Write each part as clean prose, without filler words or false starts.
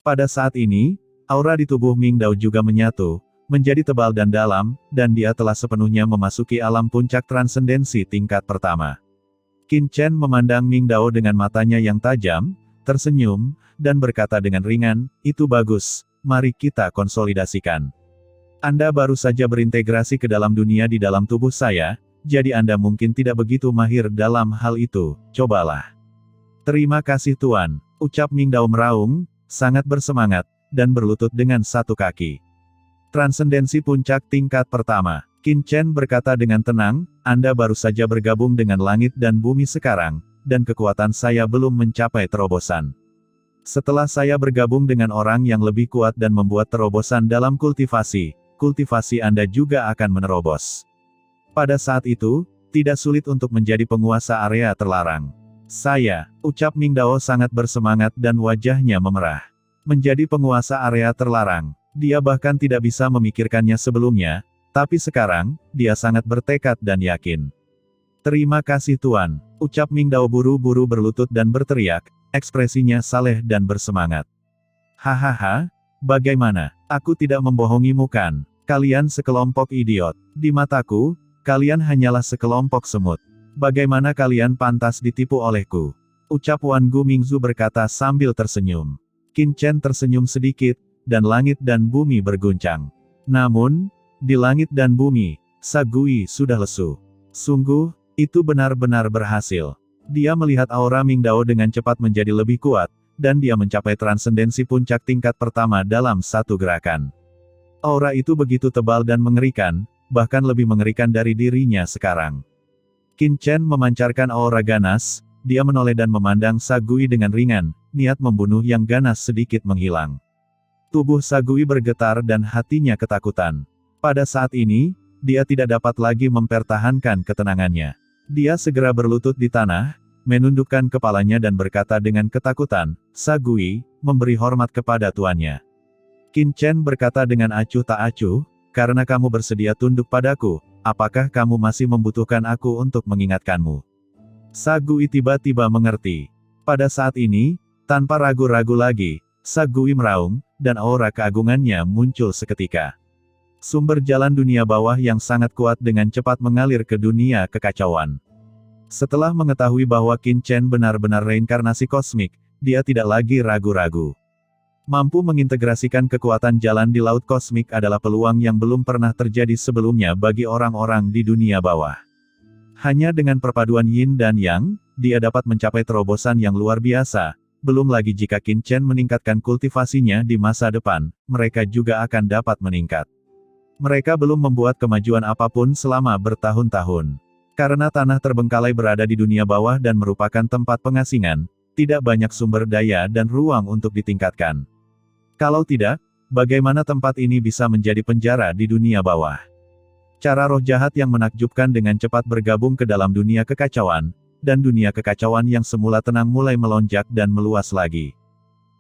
Pada saat ini, aura di tubuh Ming Dao juga menyatu, menjadi tebal dan dalam, dan dia telah sepenuhnya memasuki alam puncak transendensi tingkat pertama. Qin Chen memandang Ming Dao dengan matanya yang tajam, tersenyum, dan berkata dengan ringan, "Itu bagus, mari kita konsolidasikan. Anda baru saja berintegrasi ke dalam dunia di dalam tubuh saya, jadi Anda mungkin tidak begitu mahir dalam hal itu, cobalah." "Terima kasih Tuan," ucap Ming Dao meraung, sangat bersemangat, dan berlutut dengan satu kaki. Transendensi puncak tingkat pertama. Qin Chen berkata dengan tenang, "Anda baru saja bergabung dengan langit dan bumi sekarang, dan kekuatan saya belum mencapai terobosan. Setelah saya bergabung dengan orang yang lebih kuat dan membuat terobosan dalam kultivasi, kultivasi Anda juga akan menerobos. Pada saat itu, tidak sulit untuk menjadi penguasa area terlarang." "Saya," ucap Ming Dao sangat bersemangat dan wajahnya memerah. Menjadi penguasa area terlarang. Dia bahkan tidak bisa memikirkannya sebelumnya, tapi sekarang, dia sangat bertekad dan yakin. "Terima kasih Tuan," ucap Ming Dao buru-buru berlutut dan berteriak, ekspresinya saleh dan bersemangat. "Hahaha, bagaimana? Aku tidak membohongimu kan? Kalian sekelompok idiot. Di mataku, kalian hanyalah sekelompok semut. Bagaimana kalian pantas ditipu olehku?" ucap Wan Gu Mingzu berkata sambil tersenyum. Qin Chen tersenyum sedikit, dan langit dan bumi berguncang. Namun, di langit dan bumi, Sagui sudah lesu. Sungguh, itu benar-benar berhasil. Dia melihat aura Ming Dao dengan cepat menjadi lebih kuat, dan dia mencapai transendensi puncak tingkat pertama dalam satu gerakan. Aura itu begitu tebal dan mengerikan, bahkan lebih mengerikan dari dirinya sekarang. Qin Chen memancarkan aura ganas, dia menoleh dan memandang Sagui dengan ringan, niat membunuh yang ganas sedikit menghilang. Tubuh Sagui bergetar dan hatinya ketakutan. Pada saat ini, dia tidak dapat lagi mempertahankan ketenangannya. Dia segera berlutut di tanah, menundukkan kepalanya dan berkata dengan ketakutan, "Sagui, memberi hormat kepada tuannya." Qin Chen berkata dengan acuh tak acuh, "Karena kamu bersedia tunduk padaku, apakah kamu masih membutuhkan aku untuk mengingatkanmu?" Sagui tiba-tiba mengerti. Pada saat ini, tanpa ragu-ragu lagi, Sagui meraung, dan aura keagungannya muncul seketika. Sumber jalan dunia bawah yang sangat kuat dengan cepat mengalir ke dunia kekacauan. Setelah mengetahui bahwa Qin Chen benar-benar reinkarnasi kosmik, dia tidak lagi ragu-ragu. Mampu mengintegrasikan kekuatan jalan di laut kosmik adalah peluang yang belum pernah terjadi sebelumnya bagi orang-orang di dunia bawah. Hanya dengan perpaduan yin dan yang, dia dapat mencapai terobosan yang luar biasa. Belum lagi jika Qin Chen meningkatkan kultivasinya di masa depan, mereka juga akan dapat meningkat. Mereka belum membuat kemajuan apapun selama bertahun-tahun. Karena tanah terbengkalai berada di dunia bawah dan merupakan tempat pengasingan, tidak banyak sumber daya dan ruang untuk ditingkatkan. Kalau tidak, bagaimana tempat ini bisa menjadi penjara di dunia bawah? Cara roh jahat yang menakjubkan dengan cepat bergabung ke dalam dunia kekacauan, dan dunia kekacauan yang semula tenang mulai melonjak dan meluas lagi.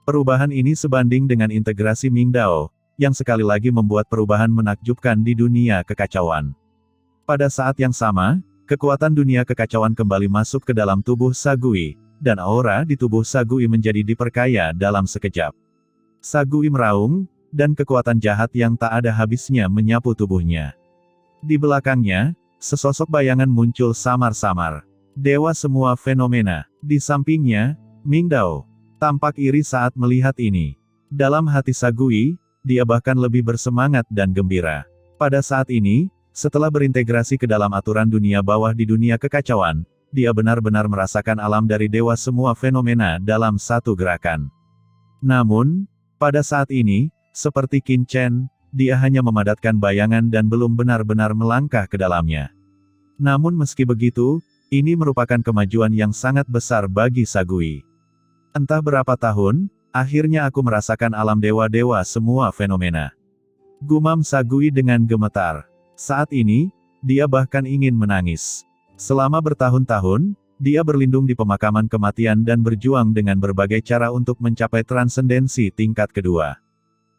Perubahan ini sebanding dengan integrasi Ming Dao, yang sekali lagi membuat perubahan menakjubkan di dunia kekacauan. Pada saat yang sama, kekuatan dunia kekacauan kembali masuk ke dalam tubuh Sagui, dan aura di tubuh Sagui menjadi diperkaya dalam sekejap. Sagui meraung, dan kekuatan jahat yang tak ada habisnya menyapu tubuhnya. Di belakangnya, sesosok bayangan muncul samar-samar. Dewa semua fenomena. Di sampingnya, Ming Dao tampak iri saat melihat ini. Dalam hati Sagui, dia bahkan lebih bersemangat dan gembira. Pada saat ini, setelah berintegrasi ke dalam aturan dunia bawah di dunia kekacauan, dia benar-benar merasakan alam dari dewa semua fenomena dalam satu gerakan. Namun, pada saat ini, seperti Qin Chen, dia hanya memadatkan bayangan dan belum benar-benar melangkah ke dalamnya. Namun meski begitu, ini merupakan kemajuan yang sangat besar bagi Sagui. Entah berapa tahun, akhirnya aku merasakan alam dewa-dewa semua fenomena. Gumam Sagui dengan gemetar. Saat ini, dia bahkan ingin menangis. Selama bertahun-tahun, dia berlindung di pemakaman kematian dan berjuang dengan berbagai cara untuk mencapai transendensi tingkat kedua.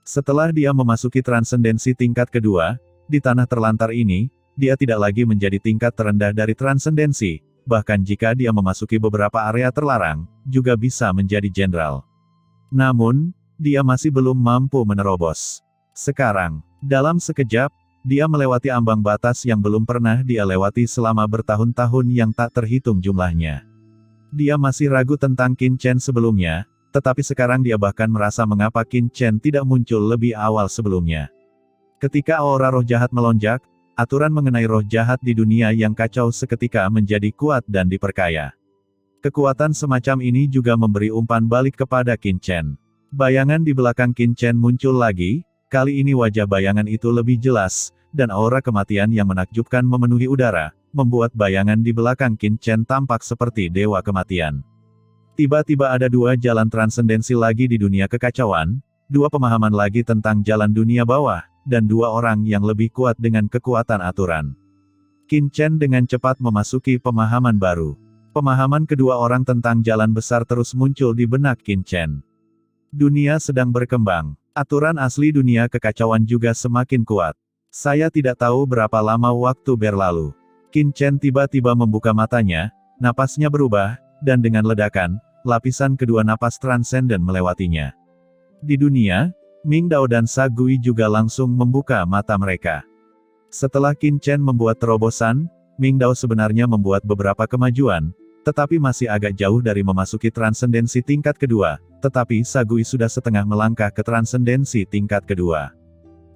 Setelah dia memasuki transendensi tingkat kedua, di tanah terlantar ini, dia tidak lagi menjadi tingkat terendah dari transendensi, bahkan jika dia memasuki beberapa area terlarang, juga bisa menjadi jenderal. Namun, dia masih belum mampu menerobos. Sekarang, dalam sekejap, dia melewati ambang batas yang belum pernah dia lewati selama bertahun-tahun yang tak terhitung jumlahnya. Dia masih ragu tentang Qin Chen sebelumnya, tetapi sekarang dia bahkan merasa mengapa Qin Chen tidak muncul lebih awal sebelumnya. Ketika aura roh jahat melonjak, aturan mengenai roh jahat di dunia yang kacau seketika menjadi kuat dan diperkaya. Kekuatan semacam ini juga memberi umpan balik kepada Qin Chen. Bayangan di belakang Qin Chen muncul lagi, kali ini wajah bayangan itu lebih jelas, dan aura kematian yang menakjubkan memenuhi udara, membuat bayangan di belakang Qin Chen tampak seperti dewa kematian. Tiba-tiba ada dua jalan transendensi lagi di dunia kekacauan, dua pemahaman lagi tentang jalan dunia bawah, dan dua orang yang lebih kuat dengan kekuatan aturan. Qin Chen dengan cepat memasuki pemahaman baru. Pemahaman kedua orang tentang jalan besar terus muncul di benak Qin Chen. Dunia sedang berkembang. Aturan asli dunia kekacauan juga semakin kuat. Saya tidak tahu berapa lama waktu berlalu. Qin Chen tiba-tiba membuka matanya, napasnya berubah, dan dengan ledakan, lapisan kedua napas transenden melewatinya. Di dunia, Ming Dao dan Sa Gui juga langsung membuka mata mereka. Setelah Qin Chen membuat terobosan, Ming Dao sebenarnya membuat beberapa kemajuan, tetapi masih agak jauh dari memasuki transendensi tingkat kedua, tetapi Sa Gui sudah setengah melangkah ke transendensi tingkat kedua.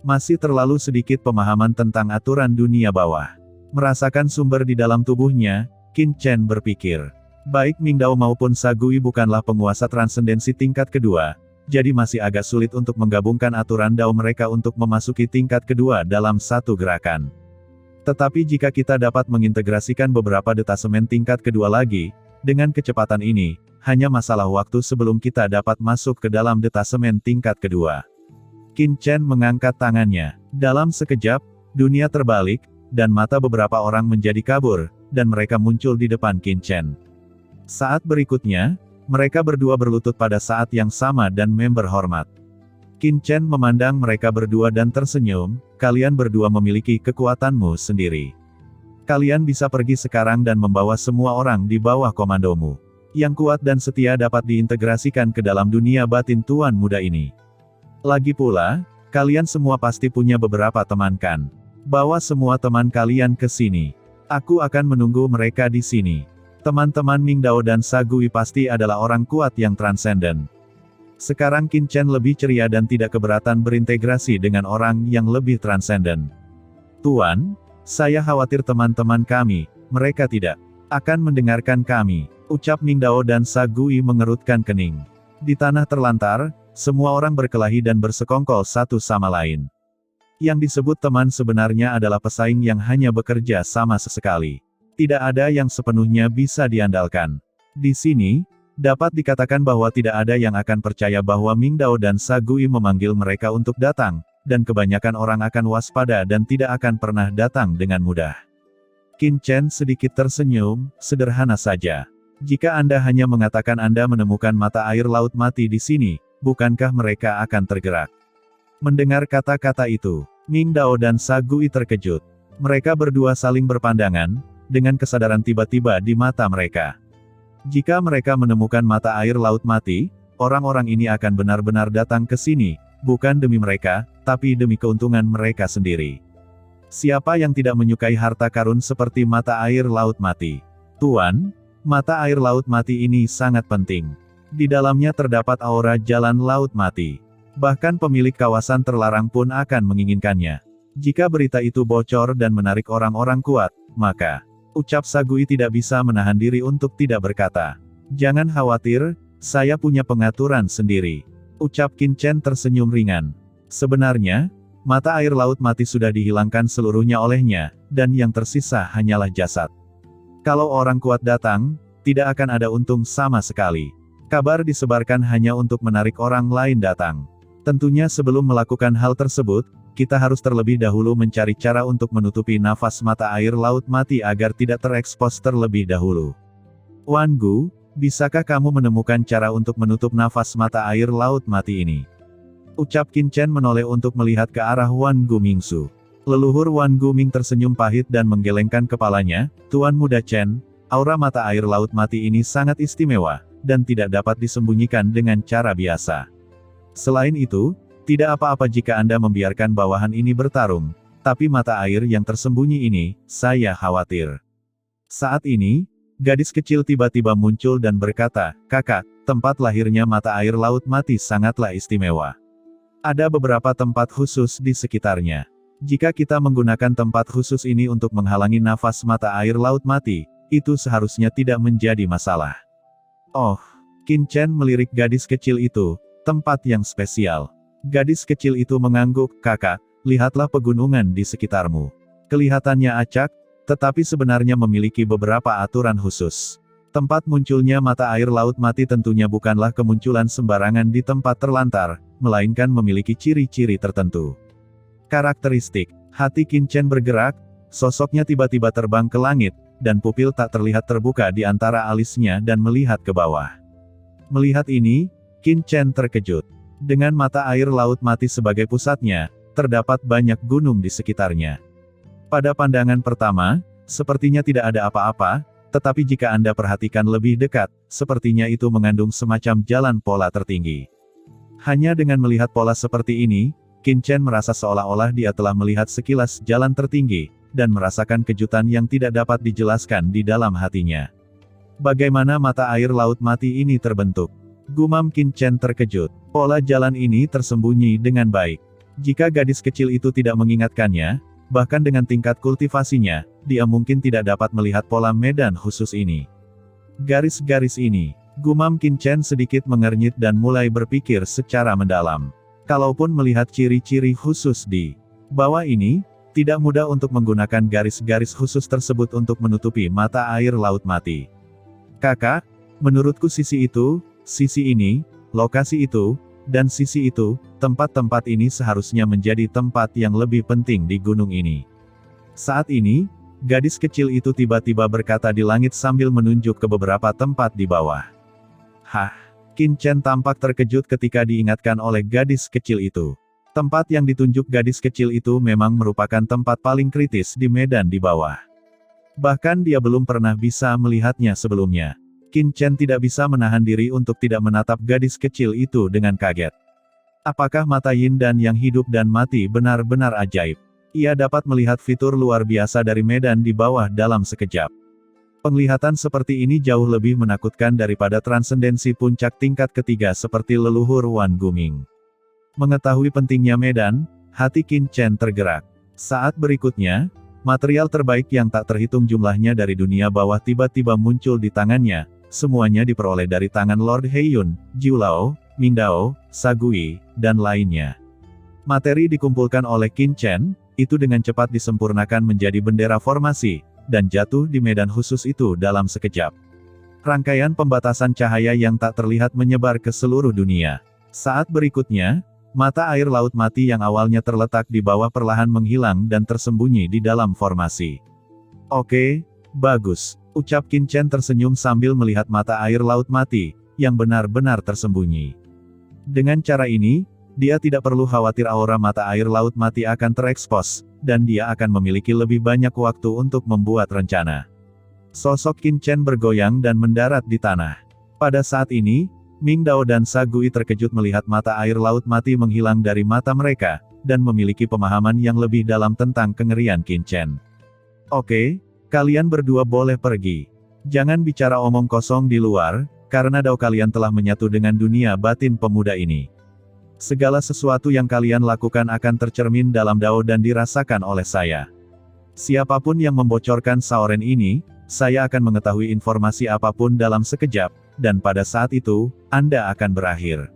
Masih terlalu sedikit pemahaman tentang aturan dunia bawah. Merasakan sumber di dalam tubuhnya, Qin Chen berpikir. Baik Ming Dao maupun Sa Gui bukanlah penguasa transendensi tingkat kedua, jadi masih agak sulit untuk menggabungkan aturan Dao mereka untuk memasuki tingkat kedua dalam satu gerakan. Tetapi jika kita dapat mengintegrasikan beberapa detasemen tingkat kedua lagi, dengan kecepatan ini, hanya masalah waktu sebelum kita dapat masuk ke dalam detasemen tingkat kedua. Qin Chen mengangkat tangannya. Dalam sekejap, dunia terbalik, dan mata beberapa orang menjadi kabur, dan mereka muncul di depan Qin Chen. Saat berikutnya, mereka berdua berlutut pada saat yang sama dan member hormat. Qin Chen memandang mereka berdua dan tersenyum, kalian berdua memiliki kekuatanmu sendiri. Kalian bisa pergi sekarang dan membawa semua orang di bawah komandomu. Yang kuat dan setia dapat diintegrasikan ke dalam dunia batin Tuan Muda ini. Lagi pula, kalian semua pasti punya beberapa teman kan? Bawa semua teman kalian ke sini. Aku akan menunggu mereka di sini. Teman-teman Ming Dao dan Sa Gui pasti adalah orang kuat yang transenden. Sekarang Qin Chen lebih ceria dan tidak keberatan berintegrasi dengan orang yang lebih transenden. Tuan, saya khawatir teman-teman kami, mereka tidak akan mendengarkan kami. Ucap Ming Dao dan Sa Gui mengerutkan kening. Di tanah terlantar, semua orang berkelahi dan bersekongkol satu sama lain. Yang disebut teman sebenarnya adalah pesaing yang hanya bekerja sama sesekali. Tidak ada yang sepenuhnya bisa diandalkan. Di sini, dapat dikatakan bahwa tidak ada yang akan percaya bahwa Ming Dao dan Sa Gui memanggil mereka untuk datang, dan kebanyakan orang akan waspada dan tidak akan pernah datang dengan mudah. Qin Chen sedikit tersenyum, sederhana saja. Jika Anda hanya mengatakan Anda menemukan mata air laut mati di sini, bukankah mereka akan tergerak? Mendengar kata-kata itu, Ming Dao dan Sa Gui terkejut. Mereka berdua saling berpandangan, dengan kesadaran tiba-tiba di mata mereka. Jika mereka menemukan mata air laut mati, orang-orang ini akan benar-benar datang ke sini, bukan demi mereka, tapi demi keuntungan mereka sendiri. Siapa yang tidak menyukai harta karun seperti mata air laut mati? Tuan, mata air laut mati ini sangat penting. Di dalamnya terdapat aura jalan laut mati. Bahkan pemilik kawasan terlarang pun akan menginginkannya. Jika berita itu bocor dan menarik orang-orang kuat, maka, ucap Sa Gui tidak bisa menahan diri untuk tidak berkata. Jangan khawatir, saya punya pengaturan sendiri. Ucap Qin Chen tersenyum ringan. Sebenarnya, mata air laut mati sudah dihilangkan seluruhnya olehnya, dan yang tersisa hanyalah jasad. Kalau orang kuat datang, tidak akan ada untung sama sekali. Kabar disebarkan hanya untuk menarik orang lain datang. Tentunya sebelum melakukan hal tersebut, kita harus terlebih dahulu mencari cara untuk menutupi nafas mata air laut mati agar tidak terekspos terlebih dahulu. Wan Gu, bisakah kamu menemukan cara untuk menutup nafas mata air laut mati ini? Ucap Qin Chen menoleh untuk melihat ke arah Wan Gu Mingsu. Leluhur Wan Gu Ming tersenyum pahit dan menggelengkan kepalanya, Tuan Muda Chen, aura mata air laut mati ini sangat istimewa, dan tidak dapat disembunyikan dengan cara biasa. Selain itu, tidak apa-apa jika Anda membiarkan bawahan ini bertarung, tapi mata air yang tersembunyi ini, saya khawatir. Saat ini, gadis kecil tiba-tiba muncul dan berkata, "Kakak, tempat lahirnya mata air laut mati sangatlah istimewa. Ada beberapa tempat khusus di sekitarnya. Jika kita menggunakan tempat khusus ini untuk menghalangi nafas mata air laut mati, itu seharusnya tidak menjadi masalah." Oh, Qin Chen melirik gadis kecil itu, tempat yang spesial. Gadis kecil itu mengangguk, "Kakak, lihatlah pegunungan di sekitarmu. Kelihatannya acak, tetapi sebenarnya memiliki beberapa aturan khusus. Tempat munculnya mata air laut mati tentunya bukanlah kemunculan sembarangan di tempat terlantar, melainkan memiliki ciri-ciri tertentu." Karakteristik. Hati Qin Chen bergerak, sosoknya tiba-tiba terbang ke langit, dan pupil tak terlihat terbuka di antara alisnya dan melihat ke bawah. Melihat ini, Qin Chen terkejut. Dengan mata air laut mati sebagai pusatnya, terdapat banyak gunung di sekitarnya. Pada pandangan pertama, sepertinya tidak ada apa-apa, tetapi jika Anda perhatikan lebih dekat, sepertinya itu mengandung semacam jalan pola tertinggi. Hanya dengan melihat pola seperti ini, Qin Chen merasa seolah-olah dia telah melihat sekilas jalan tertinggi, dan merasakan kejutan yang tidak dapat dijelaskan di dalam hatinya. Bagaimana mata air laut mati ini terbentuk? Gumam Qin Chen terkejut. Pola jalan ini tersembunyi dengan baik. Jika gadis kecil itu tidak mengingatkannya, bahkan dengan tingkat kultivasinya, dia mungkin tidak dapat melihat pola medan khusus ini. Garis-garis ini, gumam Qin Chen sedikit mengernyit dan mulai berpikir secara mendalam. Kalaupun melihat ciri-ciri khusus di bawah ini, tidak mudah untuk menggunakan garis-garis khusus tersebut untuk menutupi mata air laut mati. Kakak, menurutku sisi itu, sisi ini, lokasi itu, dan sisi itu, tempat-tempat ini seharusnya menjadi tempat yang lebih penting di gunung ini. Saat ini, gadis kecil itu tiba-tiba berkata di langit sambil menunjuk ke beberapa tempat di bawah. Hah? Qin Chen tampak terkejut ketika diingatkan oleh gadis kecil itu. Tempat yang ditunjuk gadis kecil itu memang merupakan tempat paling kritis di medan di bawah. Bahkan dia belum pernah bisa melihatnya sebelumnya. Qin Chen tidak bisa menahan diri untuk tidak menatap gadis kecil itu dengan kaget. Apakah mata Yin Dan yang hidup dan mati benar-benar ajaib? Ia dapat melihat fitur luar biasa dari medan di bawah dalam sekejap. Penglihatan seperti ini jauh lebih menakutkan daripada transendensi puncak tingkat ketiga seperti leluhur Wan Guming. Mengetahui pentingnya medan, hati Qin Chen tergerak. Saat berikutnya, material terbaik yang tak terhitung jumlahnya dari dunia bawah tiba-tiba muncul di tangannya. Semuanya diperoleh dari tangan Lord Heiyun, Jiu Lao, Ming Dao, Sagui, dan lainnya. Materi dikumpulkan oleh Qin Chen, itu dengan cepat disempurnakan menjadi bendera formasi, dan jatuh di medan khusus itu dalam sekejap. Rangkaian pembatasan cahaya yang tak terlihat menyebar ke seluruh dunia. Saat berikutnya, mata air laut mati yang awalnya terletak di bawah perlahan menghilang dan tersembunyi di dalam formasi. Oke, bagus. Ucap Qin Chen tersenyum sambil melihat mata air laut mati, yang benar-benar tersembunyi. Dengan cara ini, dia tidak perlu khawatir aura mata air laut mati akan terekspos, dan dia akan memiliki lebih banyak waktu untuk membuat rencana. Sosok Qin Chen bergoyang dan mendarat di tanah. Pada saat ini, Ming Dao dan Sagui terkejut melihat mata air laut mati menghilang dari mata mereka, dan memiliki pemahaman yang lebih dalam tentang kengerian Qin Chen. Oke. Kalian berdua boleh pergi. Jangan bicara omong kosong di luar, karena dao kalian telah menyatu dengan dunia batin pemuda ini. Segala sesuatu yang kalian lakukan akan tercermin dalam dao dan dirasakan oleh saya. Siapapun yang membocorkan Shaoren ini, saya akan mengetahui informasi apapun dalam sekejap, dan pada saat itu, Anda akan berakhir.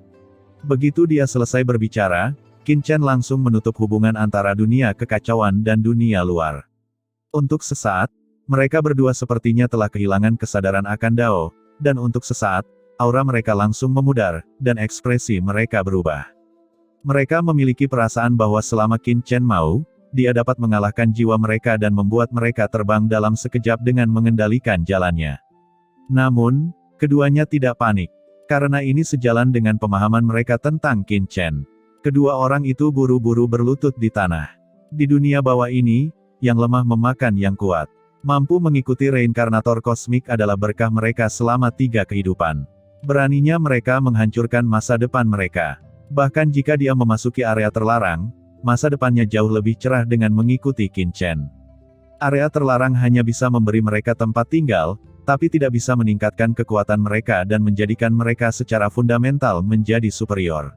Begitu dia selesai berbicara, Qin Chen langsung menutup hubungan antara dunia kekacauan dan dunia luar. Untuk sesaat, mereka berdua sepertinya telah kehilangan kesadaran akan dao, dan untuk sesaat, aura mereka langsung memudar, dan ekspresi mereka berubah. Mereka memiliki perasaan bahwa selama Qin Chen mau, dia dapat mengalahkan jiwa mereka dan membuat mereka terbang dalam sekejap dengan mengendalikan jalannya. Namun, keduanya tidak panik. Karena ini sejalan dengan pemahaman mereka tentang Qin Chen. Kedua orang itu buru-buru berlutut di tanah. Di dunia bawah ini, yang lemah memakan yang kuat. Mampu mengikuti reinkarnator kosmik adalah berkah mereka selama 3 kehidupan. Beraninya mereka menghancurkan masa depan mereka. Bahkan jika dia memasuki area terlarang, masa depannya jauh lebih cerah dengan mengikuti Qin Chen. Area terlarang hanya bisa memberi mereka tempat tinggal, tapi tidak bisa meningkatkan kekuatan mereka dan menjadikan mereka secara fundamental menjadi superior.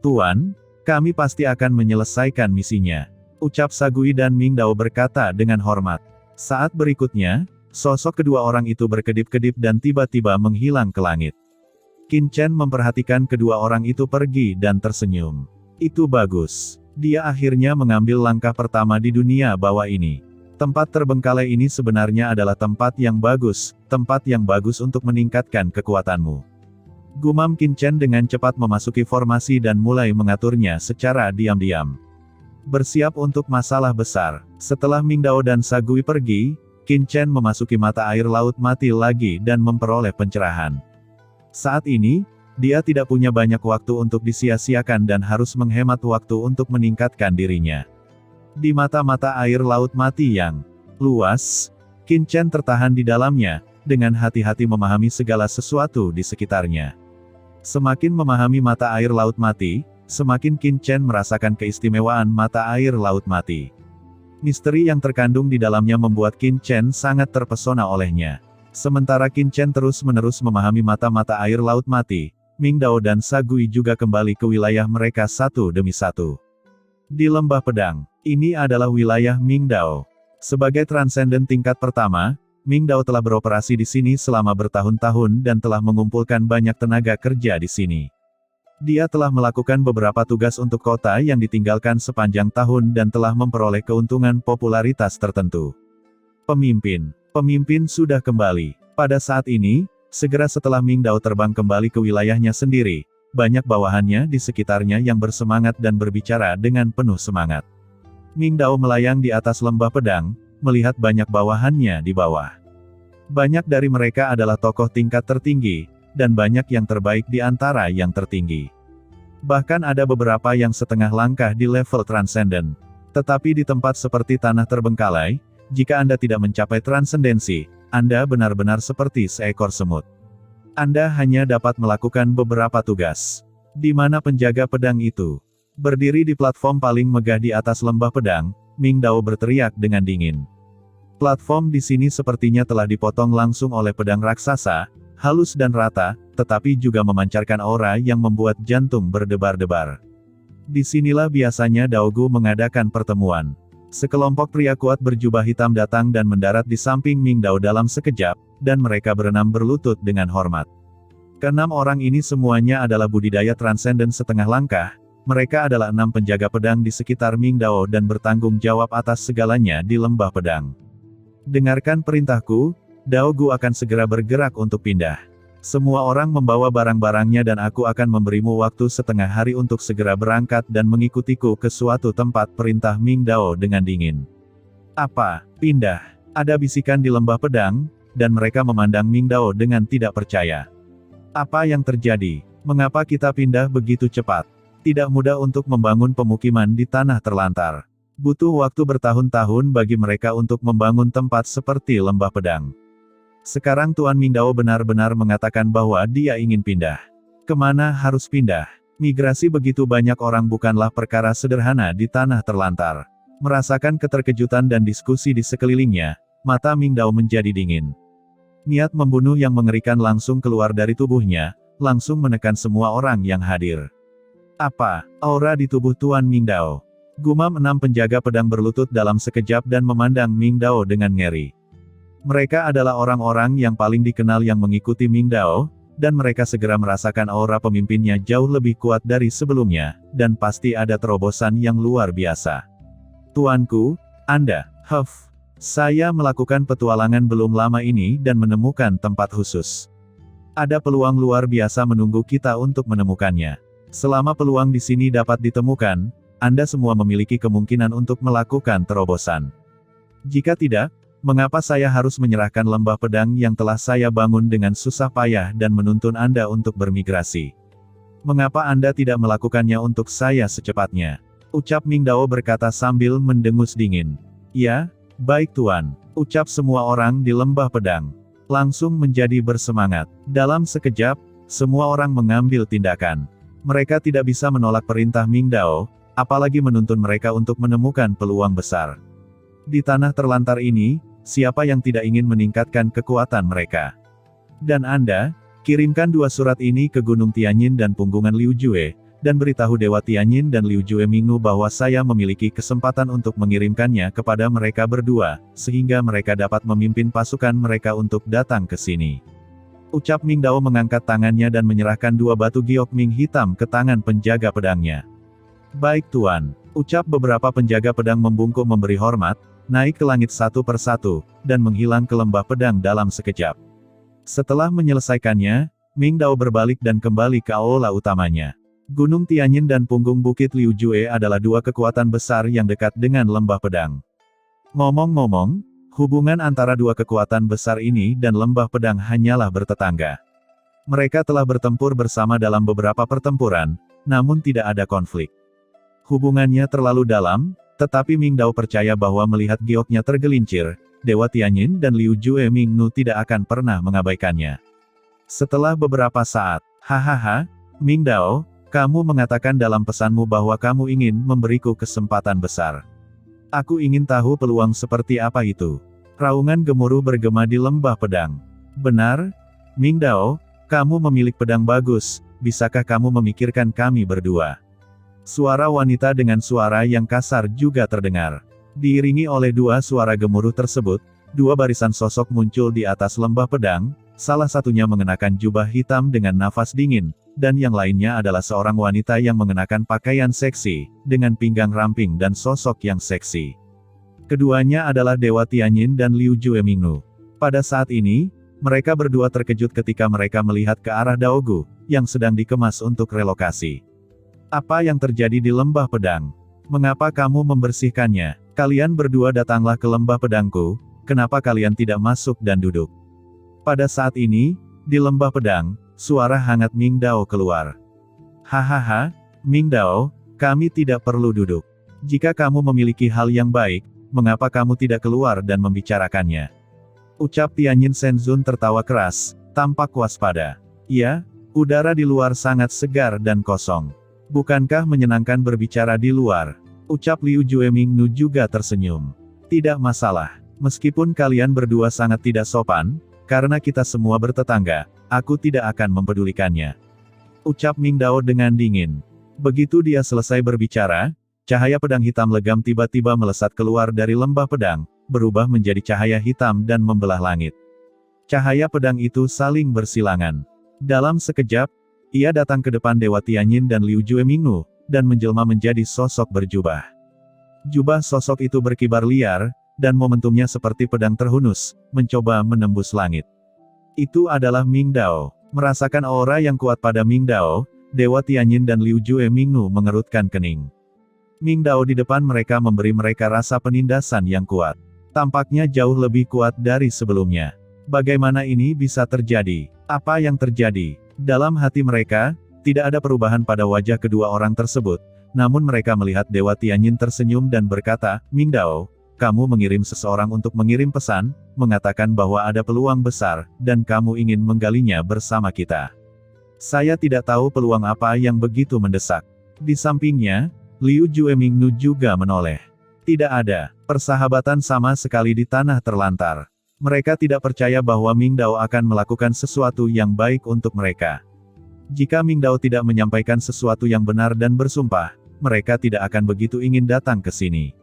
Tuan, kami pasti akan menyelesaikan misinya, ucap Sagui dan Ming Dao berkata dengan hormat. Saat berikutnya, sosok kedua orang itu berkedip-kedip dan tiba-tiba menghilang ke langit. Qin Chen memperhatikan kedua orang itu pergi dan tersenyum. Itu bagus. Dia akhirnya mengambil langkah pertama di dunia bawah ini. Tempat terbengkalai ini sebenarnya adalah tempat yang bagus untuk meningkatkan kekuatanmu. Gumam Qin Chen dengan cepat memasuki formasi dan mulai mengaturnya secara diam-diam. Bersiap untuk masalah besar. Setelah Ming Dao dan Sagui pergi, Qin Chen memasuki mata air laut mati lagi dan memperoleh pencerahan. Saat ini, dia tidak punya banyak waktu untuk disia-siakan dan harus menghemat waktu untuk meningkatkan dirinya. Di mata-mata air laut mati yang luas, Qin Chen tertahan di dalamnya, dengan hati-hati memahami segala sesuatu di sekitarnya. Semakin memahami mata air laut mati, semakin Qin Chen merasakan keistimewaan mata air laut mati. Misteri yang terkandung di dalamnya membuat Qin Chen sangat terpesona olehnya. Sementara Qin Chen terus-menerus memahami mata-mata air laut mati, Ming Dao dan Sagui juga kembali ke wilayah mereka satu demi satu. Di Lembah Pedang, ini adalah wilayah Ming Dao. Sebagai transenden tingkat pertama, Ming Dao telah beroperasi di sini selama bertahun-tahun dan telah mengumpulkan banyak tenaga kerja di sini. Dia telah melakukan beberapa tugas untuk kota yang ditinggalkan sepanjang tahun dan telah memperoleh keuntungan popularitas tertentu. Pemimpin sudah kembali. Pada saat ini, segera setelah Ming Dao terbang kembali ke wilayahnya sendiri, banyak bawahannya di sekitarnya yang bersemangat dan berbicara dengan penuh semangat. Ming Dao melayang di atas lembah pedang, melihat banyak bawahannya di bawah. Banyak dari mereka adalah tokoh tingkat tertinggi, dan banyak yang terbaik di antara yang tertinggi. Bahkan ada beberapa yang setengah langkah di level transenden. Tetapi di tempat seperti tanah terbengkalai, jika Anda tidak mencapai transendensi, Anda benar-benar seperti seekor semut. Anda hanya dapat melakukan beberapa tugas. Di mana penjaga pedang itu? Berdiri di platform paling megah di atas lembah pedang, Ming Dao berteriak dengan dingin. Platform di sini sepertinya telah dipotong langsung oleh pedang raksasa, halus dan rata, tetapi juga memancarkan aura yang membuat jantung berdebar-debar. Disinilah biasanya Daogu mengadakan pertemuan. Sekelompok pria kuat berjubah hitam datang dan mendarat di samping Ming Dao dalam sekejap, dan mereka berenam berlutut dengan hormat. Keenam orang ini semuanya adalah budidaya transenden setengah langkah, mereka adalah 6 penjaga pedang di sekitar Ming Dao dan bertanggung jawab atas segalanya di lembah pedang. Dengarkan perintahku, Daogu akan segera bergerak untuk pindah. Semua orang membawa barang-barangnya dan aku akan memberimu waktu setengah hari untuk segera berangkat dan mengikutiku ke suatu tempat, perintah Ming Dao dengan dingin. Apa? Pindah? Ada bisikan di lembah pedang, dan mereka memandang Ming Dao dengan tidak percaya. Apa yang terjadi? Mengapa kita pindah begitu cepat? Tidak mudah untuk membangun pemukiman di tanah terlantar. Butuh waktu bertahun-tahun bagi mereka untuk membangun tempat seperti lembah pedang. Sekarang Tuan Ming Dao benar-benar mengatakan bahwa dia ingin pindah. Kemana harus pindah? Migrasi begitu banyak orang bukanlah perkara sederhana di tanah terlantar. Merasakan keterkejutan dan diskusi di sekelilingnya, mata Ming Dao menjadi dingin. Niat membunuh yang mengerikan langsung keluar dari tubuhnya, langsung menekan semua orang yang hadir. Apa? Aura di tubuh Tuan Ming Dao. Gumam 6 penjaga pedang berlutut dalam sekejap dan memandang Ming Dao dengan ngeri. Mereka adalah orang-orang yang paling dikenal yang mengikuti Ming Dao, dan mereka segera merasakan aura pemimpinnya jauh lebih kuat dari sebelumnya, dan pasti ada terobosan yang luar biasa. Tuanku, Anda, saya melakukan petualangan belum lama ini dan menemukan tempat khusus. Ada peluang luar biasa menunggu kita untuk menemukannya. Selama peluang di sini dapat ditemukan, Anda semua memiliki kemungkinan untuk melakukan terobosan. Jika tidak, mengapa saya harus menyerahkan lembah pedang yang telah saya bangun dengan susah payah dan menuntun Anda untuk bermigrasi? Mengapa Anda tidak melakukannya untuk saya secepatnya? Ucap Ming Dao berkata sambil mendengus dingin. Ya, baik Tuan, ucap semua orang di lembah pedang. Langsung menjadi bersemangat. Dalam sekejap, semua orang mengambil tindakan. Mereka tidak bisa menolak perintah Ming Dao, apalagi menuntun mereka untuk menemukan peluang besar. Di tanah terlantar ini, siapa yang tidak ingin meningkatkan kekuatan mereka? Dan Anda, kirimkan 2 surat ini ke Gunung Tianyin dan Punggungan Liu Jue, dan beritahu Dewa Tianyin dan Liu Jue Mingnu bahwa saya memiliki kesempatan untuk mengirimkannya kepada mereka berdua, sehingga mereka dapat memimpin pasukan mereka untuk datang ke sini. Ucap Ming Dao mengangkat tangannya dan menyerahkan 2 batu giok Ming hitam ke tangan penjaga pedangnya. Baik Tuan, ucap beberapa penjaga pedang membungkuk memberi hormat, naik ke langit satu persatu, dan menghilang ke lembah pedang dalam sekejap. Setelah menyelesaikannya, Ming Dao berbalik dan kembali ke aula utamanya. Gunung Tianyin dan Punggung Bukit Liu Jue adalah 2 kekuatan besar yang dekat dengan lembah pedang. Ngomong-ngomong, hubungan antara 2 kekuatan besar ini dan lembah pedang hanyalah bertetangga. Mereka telah bertempur bersama dalam beberapa pertempuran, namun tidak ada konflik. Hubungannya terlalu dalam, tetapi Ming Dao percaya bahwa melihat gioknya tergelincir, Dewa Tianyin dan Liu Jue Mingnu tidak akan pernah mengabaikannya. Setelah beberapa saat, hahaha, Ming Dao, kamu mengatakan dalam pesanmu bahwa kamu ingin memberiku kesempatan besar. Aku ingin tahu peluang seperti apa itu. Raungan gemuruh bergema di lembah pedang. Benar? Ming Dao, kamu memiliki pedang bagus, bisakah kamu memikirkan kami berdua? Suara wanita dengan suara yang kasar juga terdengar. Diiringi oleh 2 suara gemuruh tersebut, 2 barisan sosok muncul di atas lembah pedang, salah satunya mengenakan jubah hitam dengan nafas dingin, dan yang lainnya adalah seorang wanita yang mengenakan pakaian seksi, dengan pinggang ramping dan sosok yang seksi. Keduanya adalah Dewa Tianyin dan Liu Jue Mingnu. Pada saat ini, mereka berdua terkejut ketika mereka melihat ke arah Daogu, yang sedang dikemas untuk relokasi. Apa yang terjadi di lembah pedang? Mengapa kamu membersihkannya? Kalian berdua datanglah ke lembah pedangku, kenapa kalian tidak masuk dan duduk? Pada saat ini, di lembah pedang, suara hangat Ming Dao keluar. Hahaha, Ming Dao, kami tidak perlu duduk. Jika kamu memiliki hal yang baik, mengapa kamu tidak keluar dan membicarakannya? Ucap Tianyin Shenzun tertawa keras, tampak waspada. Ya, udara di luar sangat segar dan kosong. Bukankah menyenangkan berbicara di luar? Ucap Liu Jue Mingnu juga tersenyum. Tidak masalah, meskipun kalian berdua sangat tidak sopan, karena kita semua bertetangga, aku tidak akan mempedulikannya. Ucap Ming Dao dengan dingin. Begitu dia selesai berbicara, cahaya pedang hitam legam tiba-tiba melesat keluar dari lembah pedang, berubah menjadi cahaya hitam dan membelah langit. Cahaya pedang itu saling bersilangan. Dalam sekejap, ia datang ke depan Dewa Tianyin dan Liu Jue Mingnu, dan menjelma menjadi sosok berjubah. Jubah sosok itu berkibar liar, dan momentumnya seperti pedang terhunus, mencoba menembus langit. Itu adalah Ming Dao. Merasakan aura yang kuat pada Ming Dao, Dewa Tianyin dan Liu Jue Mingnu mengerutkan kening. Ming Dao di depan mereka memberi mereka rasa penindasan yang kuat. Tampaknya jauh lebih kuat dari sebelumnya. Bagaimana ini bisa terjadi? Apa yang terjadi? Dalam hati mereka, tidak ada perubahan pada wajah kedua orang tersebut, namun mereka melihat Dewa Tianyin tersenyum dan berkata, Ming Dao, kamu mengirim seseorang untuk mengirim pesan, mengatakan bahwa ada peluang besar, dan kamu ingin menggalinya bersama kita. Saya tidak tahu peluang apa yang begitu mendesak. Di sampingnya, Liu Jue Mingnu juga menoleh. Tidak ada persahabatan sama sekali di tanah terlantar. Mereka tidak percaya bahwa Ming Dao akan melakukan sesuatu yang baik untuk mereka. Jika Ming Dao tidak menyampaikan sesuatu yang benar dan bersumpah, mereka tidak akan begitu ingin datang ke sini.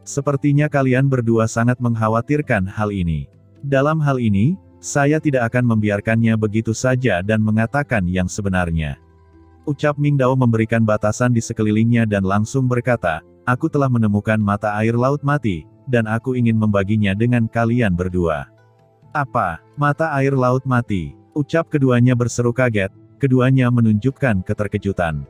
Sepertinya kalian berdua sangat mengkhawatirkan hal ini. Dalam hal ini, saya tidak akan membiarkannya begitu saja dan mengatakan yang sebenarnya. Ucap Ming Dao memberikan batasan di sekelilingnya dan langsung berkata, aku telah menemukan mata air laut mati, dan aku ingin membaginya dengan kalian berdua. Apa? Mata air laut mati? Ucap keduanya berseru kaget, keduanya menunjukkan keterkejutan.